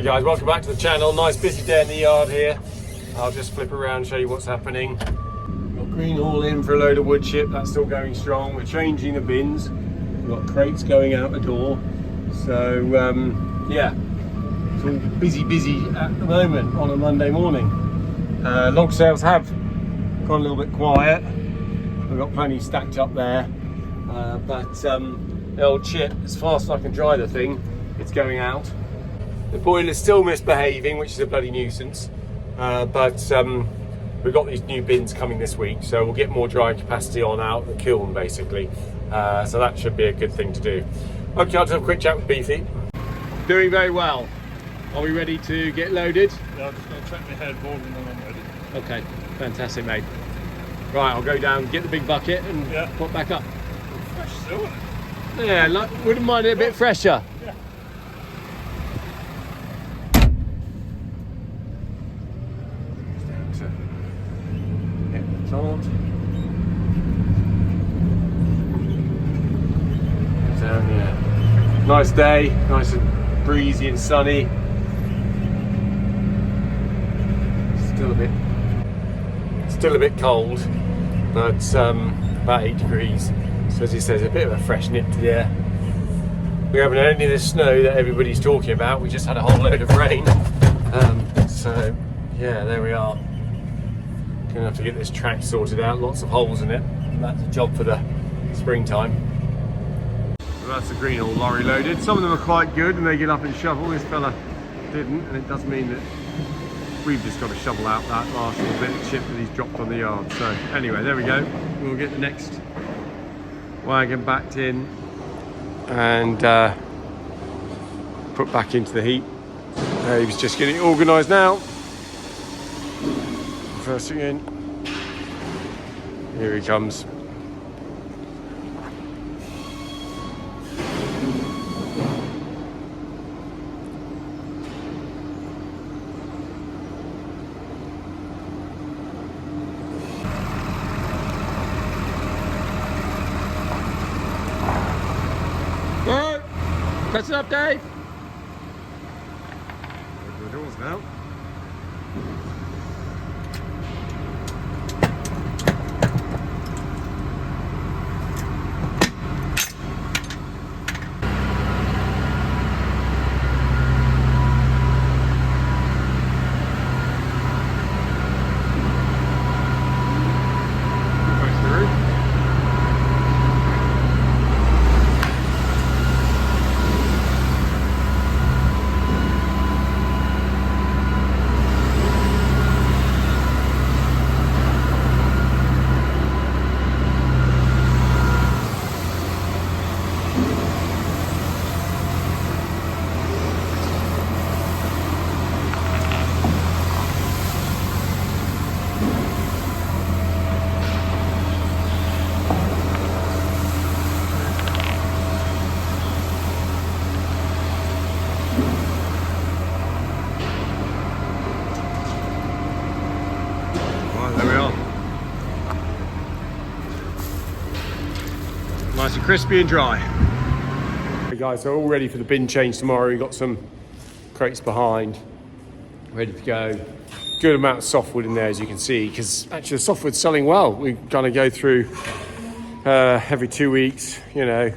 Hey guys, welcome back to the channel. Nice busy day in the yard here. I'll just flip around and show you what's happening. Got green all in for a load of wood chip, that's still going strong. We're changing the bins. We've got crates going out the door. So yeah, it's all busy at the moment on a Monday morning. Log sales have gone a little bit quiet. We've got plenty stacked up there. But the old chip, as fast as I can dry the thing, it's going out. The boiler's still misbehaving, which is a bloody nuisance, but we've got these new bins coming this week, so we'll get more drying capacity on out the kiln basically, so that should be a good thing to do. Okay, I'll just have a quick chat with Beefy. Doing very well. Are we ready to get loaded? Yeah, I'm just going to check my headboard and then I'm ready. Okay, fantastic mate. Right, I'll go down, get the big bucket and put back up. Fresh still, isn't it? Yeah, wouldn't mind it a bit fresher. Yeah. Down here. Nice day, nice and breezy and sunny. Still a bit cold, but about 8 degrees. So as he says, a bit of a fresh nip to the air. We haven't had any of the snow that everybody's talking about. We just had a whole load of rain. So yeah, there we are. Gonna have to get this track sorted out, lots of holes in it. That's a job for the springtime. Well, that's the green all lorry loaded. Some of them are quite good and they get up and shovel. This fella didn't, and it does mean that we've just got to shovel out that last little bit of chip that he's dropped on the yard. So anyway, there we go. We'll get the next wagon backed in and put back into the heat. He's just getting it organised now. First thing in, here he comes. Alright, press it up, Dave. Open the doors now. Nice and crispy and dry. Hey guys, so all ready for the bin change tomorrow. We've got some crates behind, ready to go. Good amount of softwood in there, as you can see, because actually the softwood's selling well. We're gonna go through every 2 weeks, you know,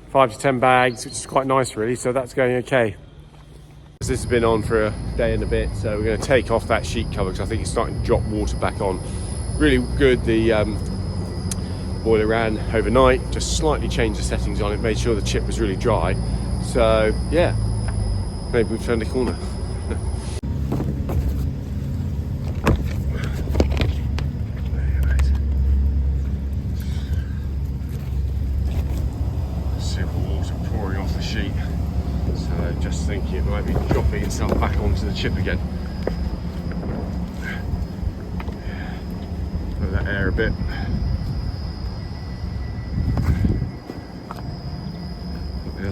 5 to 10 bags, which is quite nice really, so that's going okay. This has been on for a day and a bit, so we're gonna take off that sheet cover because I think it's starting to drop water back on. Really good, the boiler ran overnight, just slightly changed the settings on it, made sure the chip was really dry. So yeah, maybe we've turned a corner. Simple water pouring off the sheet. So just thinking it might be dropping itself back onto the chip again. Let that air a bit.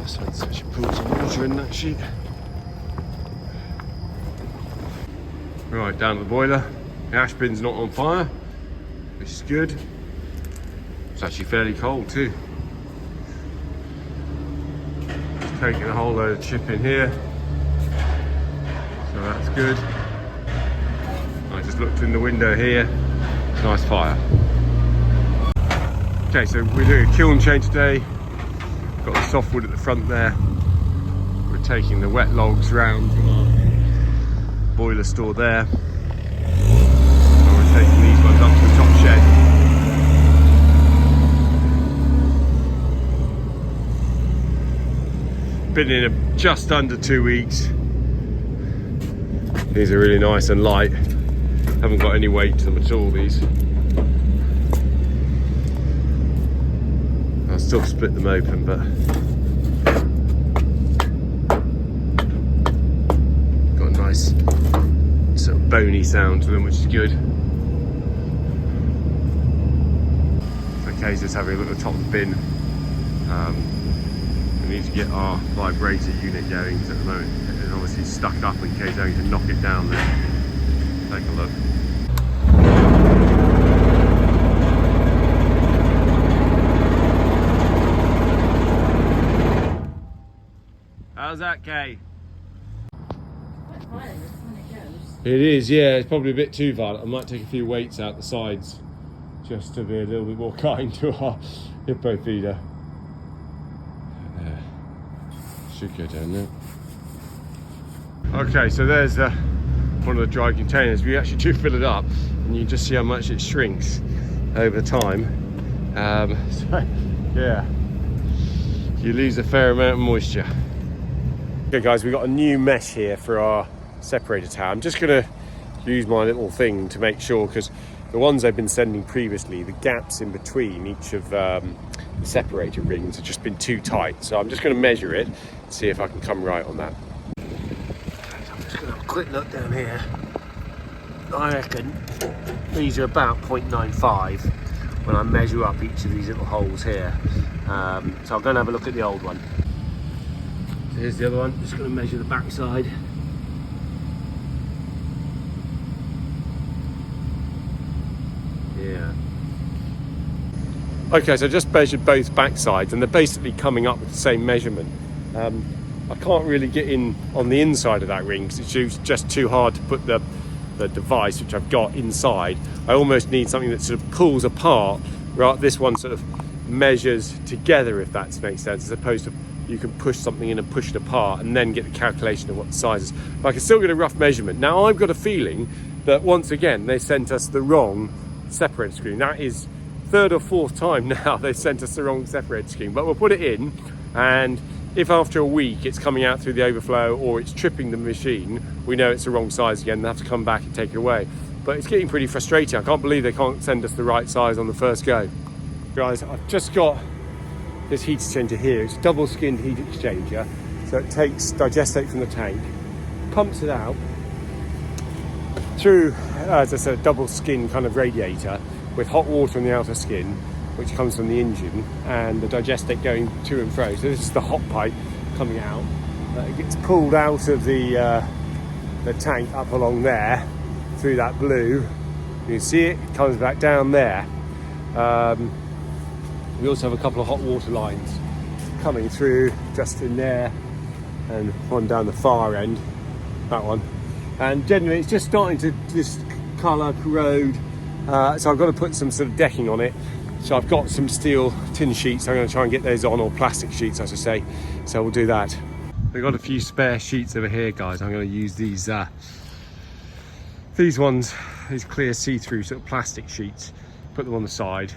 So it's actually pulled some water in that sheet. Right, down to the boiler. The ash bin's not on fire, which is good. It's actually fairly cold too. Just taking a whole load of chip in here. good. I just looked in the window here. Nice fire. Okay, so we're doing a kiln change today. Got the softwood at the front there. We're taking the wet logs round from our boiler store there. And we're taking these ones up to the top shed. Been in just under 2 weeks. These are really nice and light. Haven't got any weight to them at all, these. I'll still split them open, but got a nice sort of bony sound to them, which is good. Okay, just having a look at the top of the bin. We need to get our vibrator unit going because at the moment it's obviously stuck up in case I need to knock it down there. Take a look. How's that, Kay? Quite violent when it goes. It is, yeah. It's probably a bit too violent. I might take a few weights out the sides just to be a little bit more kind to our hippo feeder. Should go down there. Okay, so there's one of the dry containers. We actually do fill it up, and you can just see how much it shrinks over time. So yeah, you lose a fair amount of moisture. Okay guys, we've got a new mesh here for our separator tower. I'm just going to use my little thing to make sure, because the ones I've been sending previously, the gaps in between each of the separator rings have just been too tight. So I'm just going to measure it, see if I can come right on that. Okay, so I'm just going to have a quick look down here. I reckon these are about 0.95 when I measure up each of these little holes here. So I'm going to have a look at the old one. So here's the other one. Just going to measure the back side. Yeah. Okay, so I just measured both back sides and they're basically coming up with the same measurement. I can't really get in on the inside of that ring because it's just too hard to put the device, which I've got, inside. I almost need something that sort of pulls apart. Right, this one sort of measures together, if that makes sense, as opposed to you can push something in and push it apart and then get the calculation of what the size is. But I can still get a rough measurement. Now I've got a feeling that once again they sent us the wrong separator screen. That is third or fourth time now they sent us the wrong separator screen, but we'll put it in, and if after a week it's coming out through the overflow or it's tripping the machine, we know it's the wrong size again. They have to come back and take it away. But it's getting pretty frustrating. I can't believe they can't send us the right size on the first go. Guys, I've just got this heat exchanger here. It's a double skinned heat exchanger, so it takes digestate from the tank, pumps it out through, as I said, a double skin kind of radiator with hot water on the outer skin, which comes from the engine, and the digestate going to and fro. So this is the hot pipe coming out. It gets pulled out of the tank up along there through that blue. You can see it comes back down there. We also have a couple of hot water lines coming through just in there, and one down the far end, that one. And generally it's just starting to discolour, corrode. So I've got to put some sort of decking on it. So I've got some steel tin sheets. I'm going to try and get those on, or plastic sheets I should say. So we'll do that. We've got a few spare sheets over here, guys. I'm going to use these ones, these clear see-through sort of plastic sheets. Put them on the side.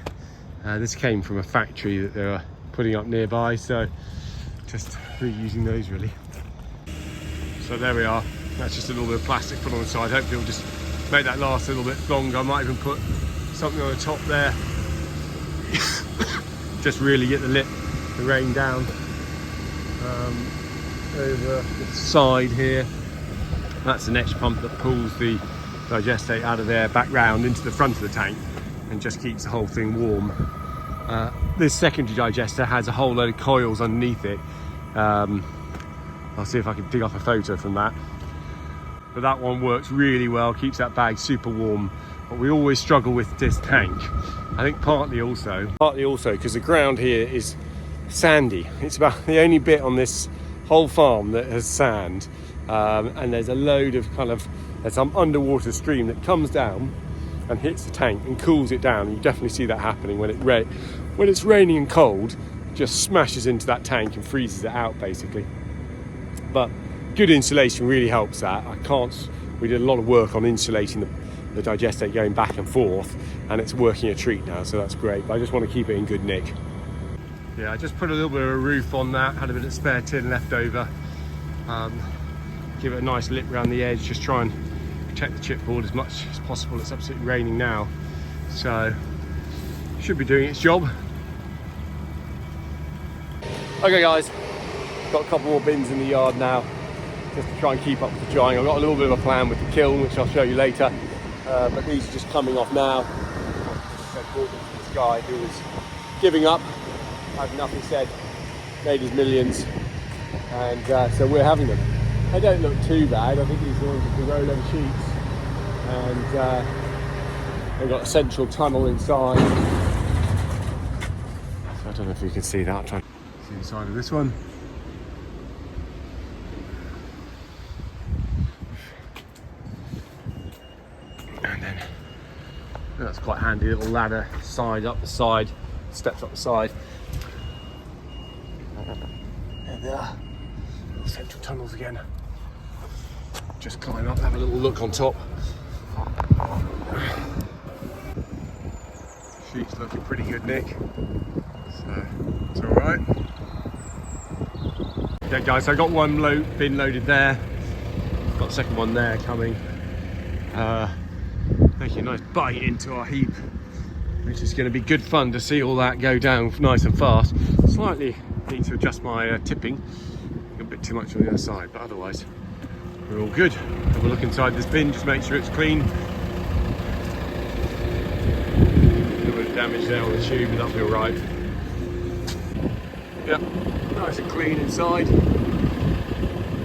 This came from a factory that they were putting up nearby, so just reusing those really. So there we are. That's just a little bit of plastic put on the side. Hopefully it'll just make that last a little bit longer. I might even put something on the top there. Just really get the rain down over the side here. That's the next pump that pulls the digestate out of there back round into the front of the tank and just keeps the whole thing warm. This secondary digester has a whole load of coils underneath it. I'll see if I can dig up a photo from that. But that one works really well, keeps that bag super warm. But we always struggle with this tank. I think partly also because the ground here is sandy. It's about the only bit on this whole farm that has sand. and there's a load of there's some underwater stream that comes down and hits the tank and cools it down. You definitely see that happening when it's raining and cold, just smashes into that tank and freezes it out basically. But good insulation really helps that. We did a lot of work on insulating the digestate going back and forth, and it's working a treat now, so that's great. But I just want to keep it in good nick. Yeah, I just put a little bit of a roof on that, had a bit of spare tin left over. Give it a nice lip around the edge, just try and protect the chipboard as much as possible. It's absolutely raining now, so should be doing its job. Okay guys, got a couple more bins in the yard now, just to try and keep up with the drying. I've got a little bit of a plan with the kiln, which I'll show you later, but these are just coming off now. I bought them from this guy who was giving up, had enough, he said, made his millions, and so we're having them. They don't look too bad. I think these are ones with the rollover sheets, and they've got a central tunnel inside. So I don't know if you can see that. I'll try to see the side of this one. And then that's quite handy, little ladder, up the side, steps up the side. And there, little central tunnels again. Just climb up, have a little look on top. Sheet's looking pretty good, Nick. So it's all right. Yeah, guys, so I got one bin loaded there. Got a second one there coming. Making a nice bite into our heap, which is going to be good fun to see all that go down nice and fast. Slightly need to adjust my tipping. A bit too much on the other side, but otherwise we're all good. Have a look inside this bin, just make sure it's clean. A little bit of damage there on the tube, but that'll be alright. Yep, nice and clean inside.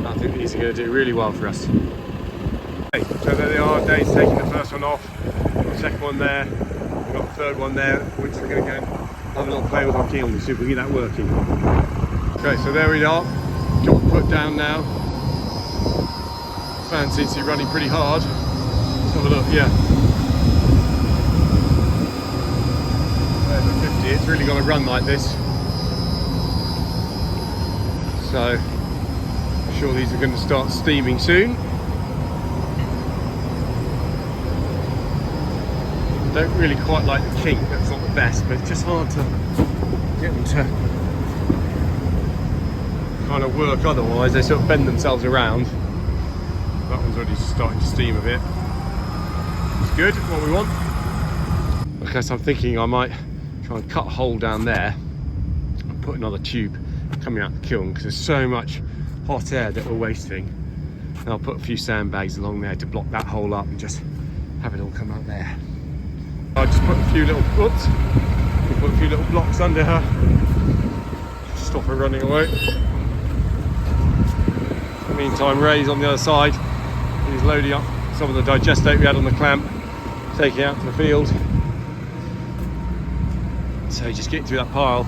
I think these are going to do really well for us. Okay, so there they are. Dave's taking the first one off, got the second one there, we've got the third one there, which we're going to go and have a little play with our kiln and see if we can get that working. Okay, so there we are. Got put down now. Fan seems to be running pretty hard. Let's have a look, yeah. There's a 50, it's really got to run like this. So, I'm sure these are going to start steaming soon. Don't really quite like the kink, that's not the best, but it's just hard to get them to kind of work otherwise. They sort of bend themselves around. That one's already starting to steam a bit. It's good, what we want. Okay, so I'm thinking I might try and cut a hole down there and put another tube coming out the kiln, because there's so much hot air that we're wasting. And I'll put a few sandbags along there to block that hole up and just have it all come out there. I just put a few little blocks under her, stop her running away. In the meantime, Ray's on the other side. He's loading up some of the digestate we had on the clamp, taking it out to the field. So just getting through that pile,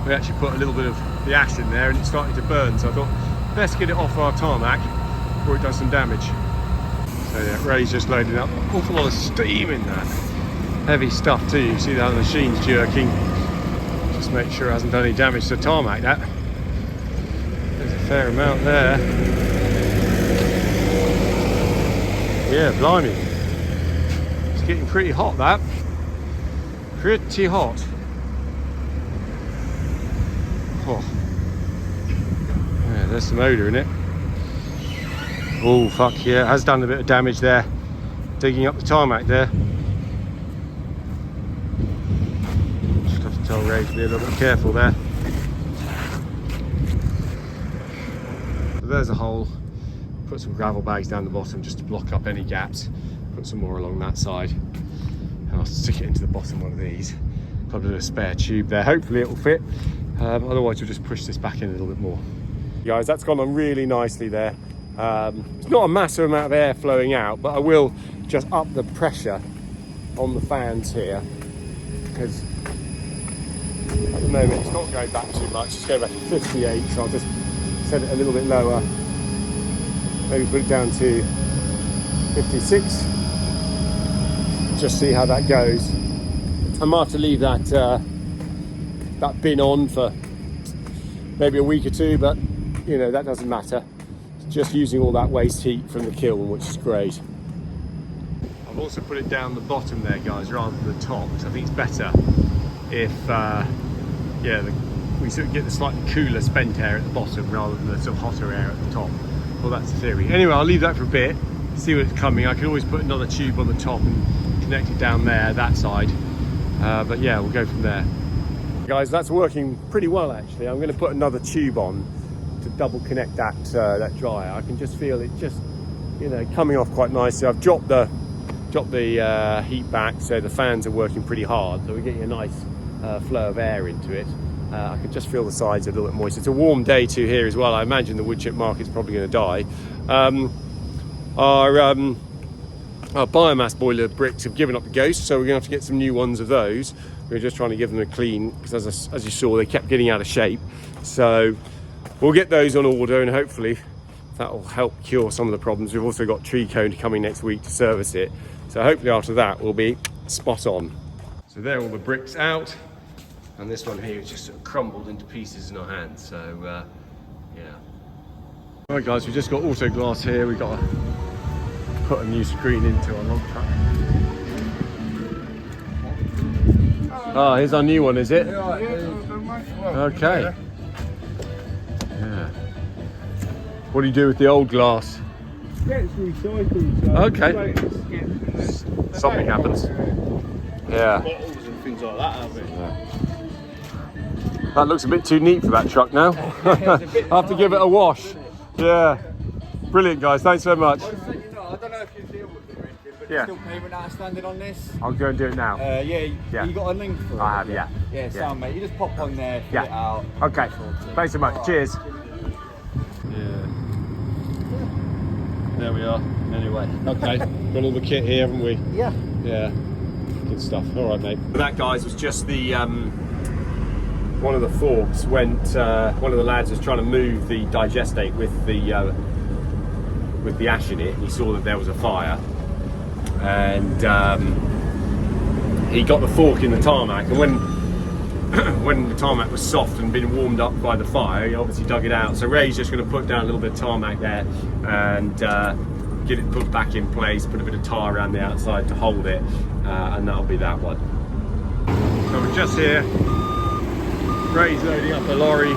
we actually put a little bit of the ash in there and it's starting to burn. So I thought, best get it off our tarmac before it does some damage. So yeah, Ray's just loading up. An awful lot of steam in that. Heavy stuff too, you see that the machine's jerking. Just make sure it hasn't done any damage to the tarmac, that. There's a fair amount there. Yeah, blimey. It's getting pretty hot, that. Pretty hot. Oh. Yeah, there's some odour in it. Oh, fuck yeah, it has done a bit of damage there. Digging up the tarmac there. Tell Ray to be a little bit careful there. So there's a hole. Put some gravel bags down the bottom just to block up any gaps. Put some more along that side. And I'll stick it into the bottom one of these. Got a bit of a spare tube there. Hopefully it will fit. Otherwise we'll just push this back in a little bit more. Guys, that's gone on really nicely there. It's not a massive amount of air flowing out, but I will just up the pressure on the fans here, because at the moment it's not going back too much. It's going back to 58, so I'll just set it a little bit lower. Maybe put it down to 56. Just see how that goes. I might have to leave that that bin on for maybe a week or two, but you know, that doesn't matter. It's just using all that waste heat from the kiln, which is great. I've also put it down the bottom there, guys, rather than the top, because I think it's better if we sort of get the slightly cooler spent air at the bottom rather than the sort of hotter air at the top. Well, that's the theory. Anyway, I'll leave that for a bit, see what's coming. I can always put another tube on the top and connect it down there, that side. But yeah, we'll go from there. Guys, that's working pretty well actually. I'm going to put another tube on to double connect that that dryer. I can just feel it just, you know, coming off quite nicely. I've dropped the heat back, so the fans are working pretty hard, so we're getting a nice flow of air into it. I can just feel the sides are a little bit moist. It's a warm day too here as well. I imagine the wood chip market's probably going to die. Our biomass boiler bricks have given up the ghost, so we're going to have to get some new ones of those. We're just trying to give them a clean, because as you saw, they kept getting out of shape. So we'll get those on order, and hopefully that will help cure some of the problems. We've also got tree cone coming next week to service it, so hopefully after that we'll be spot on. So there are all the bricks out, and this one here is just sort of crumbled into pieces in our hands. So yeah. All right, guys, we've just got auto glass here. We've got to put a new screen into our log truck. Oh, here's our new one, is it? Okay. Yeah. What do you do with the old glass? Yeah, it's recycled. So okay. Something happens. Yeah. Bottles and things like that, haven't we? Yeah. That looks a bit too neat for that truck now. I have to give it a wash. Yeah. Brilliant, guys. Thanks so much. I don't know if you deal with it or anything, but Yeah. still payment outstanding on this. I'll go and do it now. Yeah, you got a link for it? I have, yeah. Yeah, sound mate. You just pop on there, fill Yeah. it out. Okay. Thanks so much. Right. Cheers. Yeah. There we are. Anyway. Okay. Got all the kit here, haven't we? Yeah. Yeah. Good stuff. All right, mate. That, guys, was just the one of the forks went. One of the lads was trying to move the digestate with the ash in it. He saw that there was a fire, and he got the fork in the tarmac. And when the tarmac was soft and been warmed up by the fire, he obviously dug it out. So Ray's just going to put down a little bit of tarmac there and get it put back in place, put a bit of tar around the outside to hold it, and that'll be that one. So we're just here. Ray's loading up a lorry,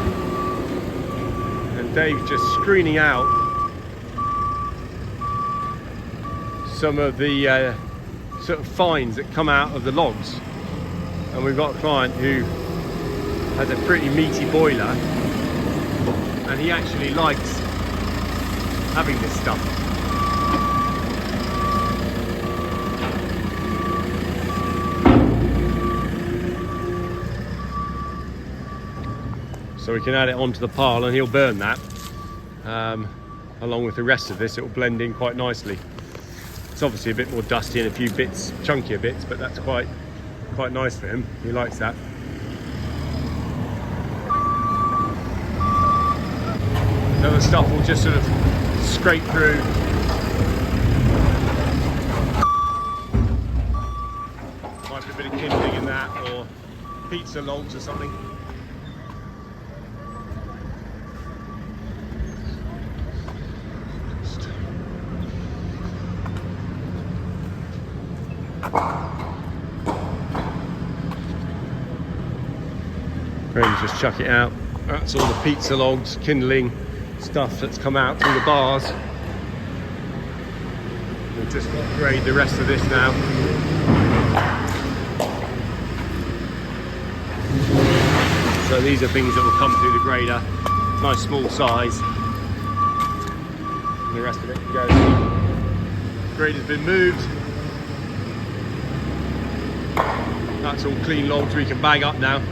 and Dave's just screening out some of the sort of fines that come out of the logs. And we've got a client who has a pretty meaty boiler, and he actually likes having this stuff. So we can add it onto the pile and he'll burn that. Along with the rest of this, it will blend in quite nicely. It's obviously a bit more dusty and a few bits, chunkier bits, but that's quite nice for him. He likes that. The other stuff will just sort of scrape through. Might be a bit of kindling in that, or pizza logs or something. Really just chuck it out. That's all the pizza logs, kindling stuff that's come out through the bars. We've just got to grade the rest of this now. So these are things that will come through the grader. Nice small size. And the rest of it can go. The grader's been moved. That's all clean logs we can bag up now.